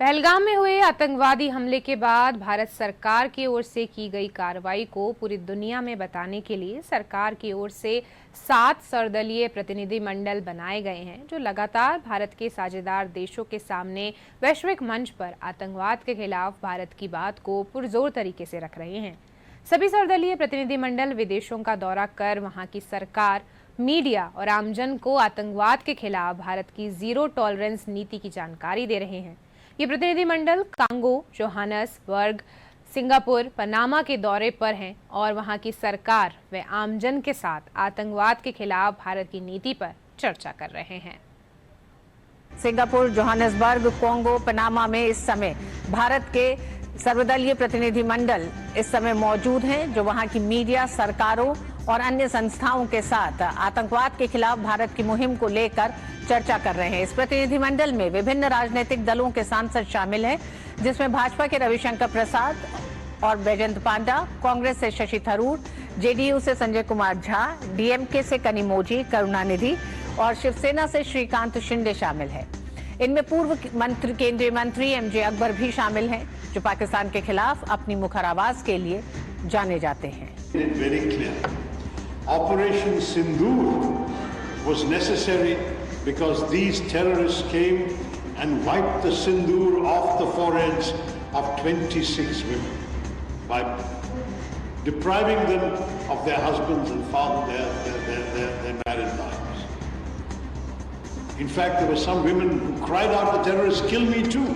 पहलगाम में हुए आतंकवादी हमले के बाद भारत सरकार की ओर से की गई कार्रवाई को पूरी दुनिया में बताने के लिए सरकार की ओर से 7 सर्वदलीय प्रतिनिधिमंडल बनाए गए हैं, जो लगातार भारत के साझेदार देशों के सामने वैश्विक मंच पर आतंकवाद के खिलाफ भारत की बात को पुरजोर तरीके से रख रहे हैं। सभी सर्वदलीय प्रतिनिधिमंडल विदेशों का दौरा कर वहां की सरकार, मीडिया और आमजन को आतंकवाद के खिलाफ भारत की जीरो टॉलरेंस नीति की जानकारी दे रहे हैं। ये प्रतिनिधिमंडल कांगो, जोहान्सबर्ग, सिंगापुर, पनामा के दौरे पर हैं और वहां की सरकार व आमजन के साथ आतंकवाद के खिलाफ भारत की नीति पर चर्चा कर रहे हैं। सिंगापुर, जोहान्सबर्ग, कांगो, पनामा में इस समय भारत के सर्वदलीय प्रतिनिधिमंडल इस समय मौजूद हैं, जो वहां की मीडिया, सरकारों और अन्य संस्थाओं के साथ आतंकवाद के खिलाफ भारत की मुहिम को लेकर चर्चा कर रहे हैं। इस प्रतिनिधिमंडल में विभिन्न राजनीतिक दलों के सांसद शामिल हैं, जिसमें भाजपा के रविशंकर प्रसाद और बैजयंत पांडा, कांग्रेस से शशि थरूर, जेडीयू से संजय कुमार झा, डीएमके से कनिमोझी करुणानिधि और शिवसेना से श्रीकांत शिंदे शामिल है। इनमें पूर्व केंद्रीय मंत्री एमजे अकबर भी शामिल हैं, जो पाकिस्तान के खिलाफ अपनी मुखर आवाज के लिए जाने जाते हैं। Operation Sindoor was necessary because these terrorists came and wiped the sindoor off the foreheads of 26 women by depriving them of their husbands and their married lives. In fact, there were some women who cried out, "The terrorists kill me too."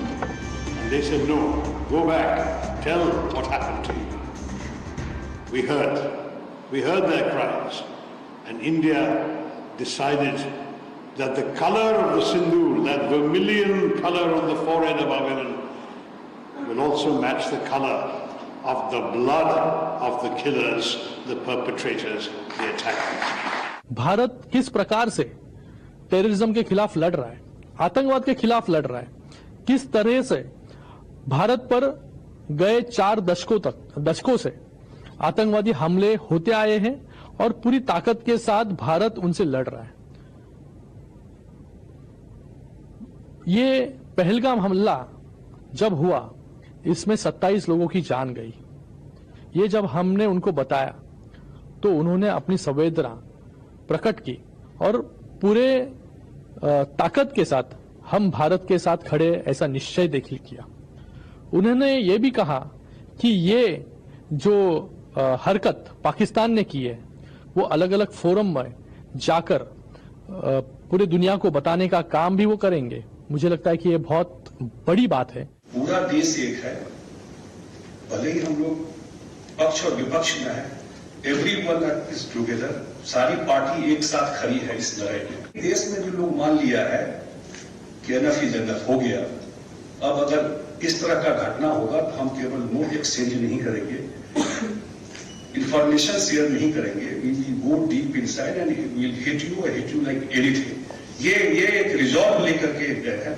And they said, "No, go back, tell what happened to you." We heard their cries, and India decided that the color of the sindoor, that vermilion color on the forehead of our women, will also match the color of the blood of the killers, the perpetrators, the attackers. Bharat किस प्रकार से terrorism के खिलाफ लड़ रहा है, आतंकवाद के खिलाफ लड़ रहा है, किस तरह से भारत पर गए 4 दशकों से आतंकवादी हमले होते आए हैं और पूरी ताकत के साथ भारत उनसे लड़ रहा है। ये पहलगाम हमला जब हुआ, इसमें 27 लोगों की जान गई। ये जब हमने उनको बताया तो उन्होंने अपनी संवेदना प्रकट की और पूरे ताकत के साथ हम भारत के साथ खड़े ऐसा निश्चय देखिए किया। उन्होंने ये भी कहा कि ये जो हरकत पाकिस्तान ने की है, वो अलग अलग फोरम में जाकर पूरे दुनिया को बताने का काम भी वो करेंगे। मुझे लगता है कि ये बहुत बड़ी बात है। पूरा देश एक है, भले ही हम लोग पक्ष और विपक्ष में है, एवरीवन इज टुगेदर, सारी पार्टी एक साथ खड़ी है इस लड़ाई में। देश में जो लोग मान लिया है कि एनफ इज एनफ हो गया, अब अगर इस तरह का घटना होगा तो हम केवल नोट एक्सचेंज नहीं करेंगे, इंफॉर्मेशन शेयर नहीं करेंगे, we will go deep inside and we will hit you like anything. ये एक रिजॉल्व लेकर के गए हैं,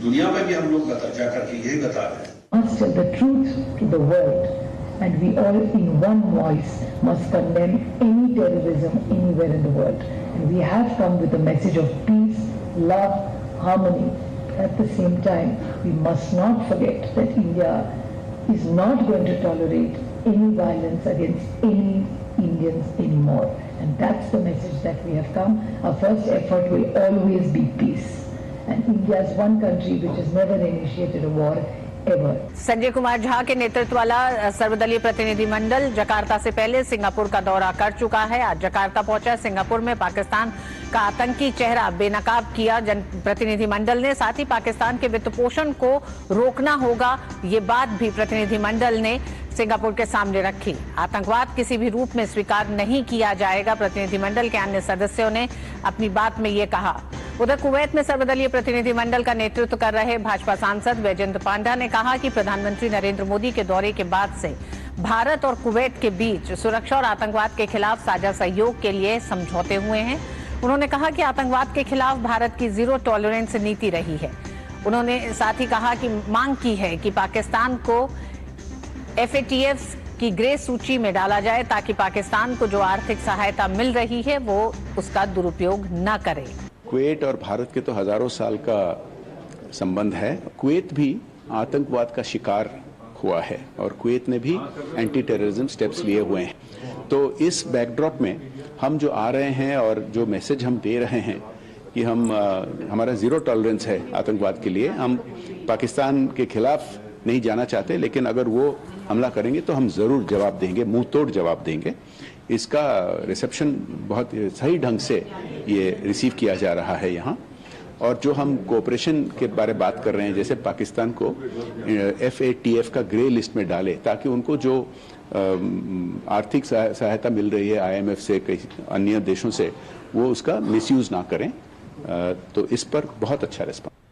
दुनिया में भी हम लोग जाकर के यही बता रहे हैं। Must tell the truth to the world, and we all in one voice must condemn any terrorism anywhere in the world. And we have come with a message of peace, love, harmony. At the same time, we must not forget that India is not going to tolerate any violence against any Indians anymore. And that's the message that we have come. Our first effort will always be peace. And India is one country which has never initiated a war ever. Sanjay Kumar Jha के नेतृत्व वाला सर्वदलीय प्रतिनिधिमंडल Jakarta से पहले Singapore का दौरा कर चुका है। आज जकार्ता पहुंचा। सिंगापुर में पाकिस्तान का आतंकी चेहरा बेनकाब किया प्रतिनिधिमंडल ने। साथ ही पाकिस्तान के वित्त पोषण को रोकना होगा, ये बात भी प्रतिनिधिमंडल ने सिंगापुर के सामने रखी। आतंकवाद किसी भी रूप में स्वीकार नहीं किया जाएगा, प्रतिनिधिमंडल के अन्य सदस्यों ने अपनी बात में ये कहा। उधर कुवैत में सर्वदलीय प्रतिनिधिमंडल का नेतृत्व कर रहे भाजपा सांसद बैजयंत पांडा ने कहा कि प्रधानमंत्री नरेंद्र मोदी के दौरे के बाद से भारत और कुवैत के बीच सुरक्षा और आतंकवाद के खिलाफ साझा सहयोग के लिए समझौते हुए हैं। उन्होंने कहा कि आतंकवाद के खिलाफ भारत की जीरो टॉलरेंस नीति रही है। उन्होंने साथ ही कहा कि मांग की है कि पाकिस्तान को FATF की ग्रे सूची में डाला जाए, ताकि पाकिस्तान को जो आर्थिक सहायता मिल रही है वो उसका दुरुपयोग न करे। कुवैत और भारत के तो हजारों साल का संबंध है। कुवैत भी आतंकवाद का शिकार हुआ है और कुवैत ने भी एंटी टेररिज्म स्टेप्स लिए हुए हैं। तो इस बैकड्रॉप में हम जो आ रहे हैं और जो मैसेज हम दे रहे हैं कि हमारा ज़ीरो टॉलरेंस है आतंकवाद के लिए, हम पाकिस्तान के खिलाफ नहीं जाना चाहते, लेकिन अगर वो हमला करेंगे तो हम ज़रूर जवाब देंगे, मुंह तोड़ जवाब देंगे। इसका रिसेप्शन बहुत सही ढंग से ये रिसीव किया जा रहा है यहाँ। और जो हम कोऑपरेशन के बारे में बात कर रहे हैं, जैसे पाकिस्तान को FATF का ग्रे लिस्ट में डाले ताकि उनको जो आर्थिक सहायता मिल रही है IMF से, कई अन्य देशों से, वो उसका मिसयूज़ ना करें। तो इस पर बहुत अच्छा रिस्पॉन्स।